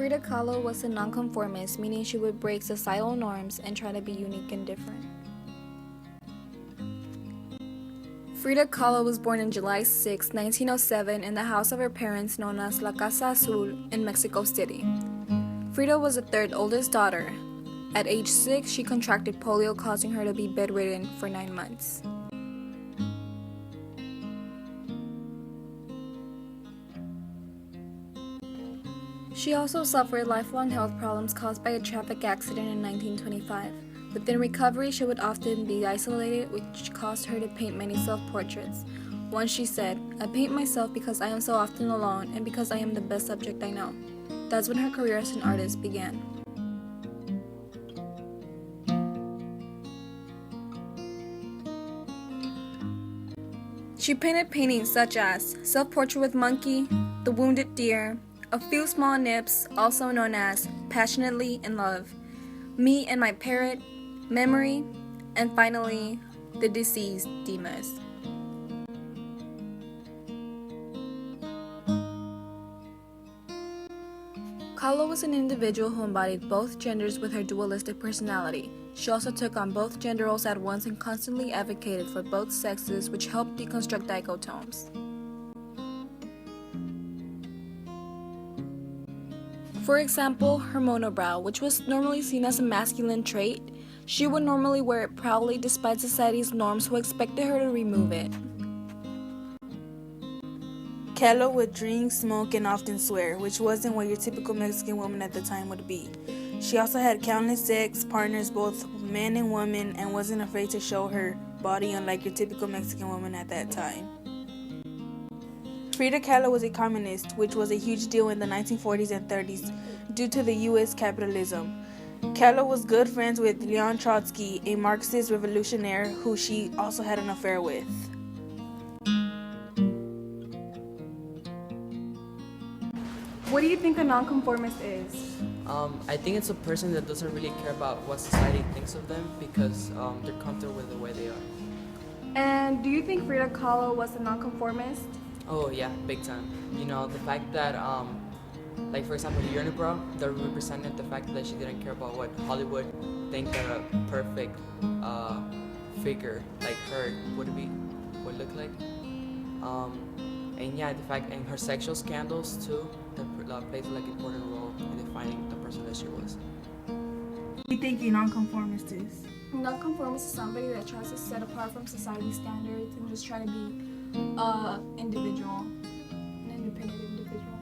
Frida Kahlo was a nonconformist, meaning she would break societal norms and try to be unique and different. Frida Kahlo was born on July 6, 1907 in the house of her parents known as La Casa Azul in Mexico City. Frida was the third oldest daughter. At age 6, she contracted polio, causing her to be bedridden for 9 months. She also suffered lifelong health problems caused by a traffic accident in 1925. Within recovery, she would often be isolated, which caused her to paint many self-portraits. Once she said, "I paint myself because I am so often alone and because I am the best subject I know." That's when her career as an artist began. She painted paintings such as Self-Portrait with Monkey, The Wounded Deer, A Few Small Nips, also known as Passionately in Love, Me and My Parrot, Memory, and finally, The Deceased Demas. Kahlo was an individual who embodied both genders with her dualistic personality. She also took on both gender roles at once and constantly advocated for both sexes, which helped deconstruct dichotomes. For example, her monobrow, which was normally seen as a masculine trait, she would normally wear it proudly despite society's norms who expected her to remove it. Kahlo would drink, smoke, and often swear, which wasn't what your typical Mexican woman at the time would be. She also had countless sex partners, both men and women, and wasn't afraid to show her body unlike your typical Mexican woman at that time. Frida Kahlo was a communist, which was a huge deal in the 1940s and 30s due to the U.S. capitalism. Kahlo was good friends with Leon Trotsky, a Marxist revolutionary who she also had an affair with. What do you think a nonconformist is? I think it's a person that doesn't really care about what society thinks of them because they're comfortable with the way they are. And do you think Frida Kahlo was a nonconformist? Oh yeah, big time. You know, the fact that, like for example, the unibrow, that represented the fact that she didn't care about what Hollywood think that a perfect figure like her would look like. And yeah, the fact, and her sexual scandals too, that plays like an important role in defining the person that she was. What do you think a nonconformist is? A nonconformist is somebody that tries to set apart from society standards and just try to be an independent individual.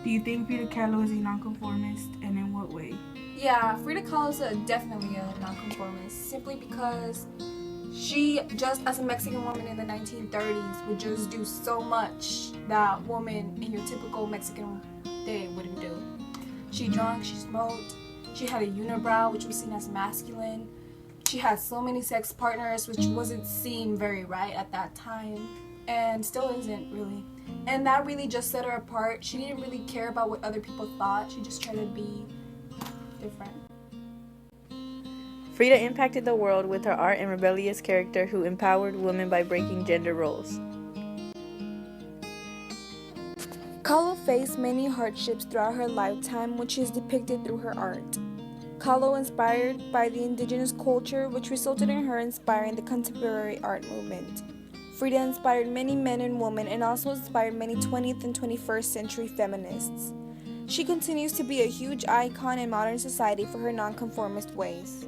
Do you think Frida Kahlo is a nonconformist, and in what way? Yeah, Frida Kahlo is definitely a nonconformist, simply because she, just as a Mexican woman in the 1930s, would just do so much that woman in your typical Mexican day wouldn't do. She drank, she smoked, she had a unibrow, which was seen as masculine. She had so many sex partners, which wasn't seen very right at that time, and still isn't really. And that really just set her apart. She didn't really care about what other people thought. She just tried to be different. Frida impacted the world with her art and rebellious character who empowered women by breaking gender roles. Kahlo faced many hardships throughout her lifetime, which is depicted through her art. Kahlo inspired by the indigenous culture, which resulted in her inspiring the contemporary art movement. Frida inspired many men and women and also inspired many 20th and 21st century feminists. She continues to be a huge icon in modern society for her nonconformist ways.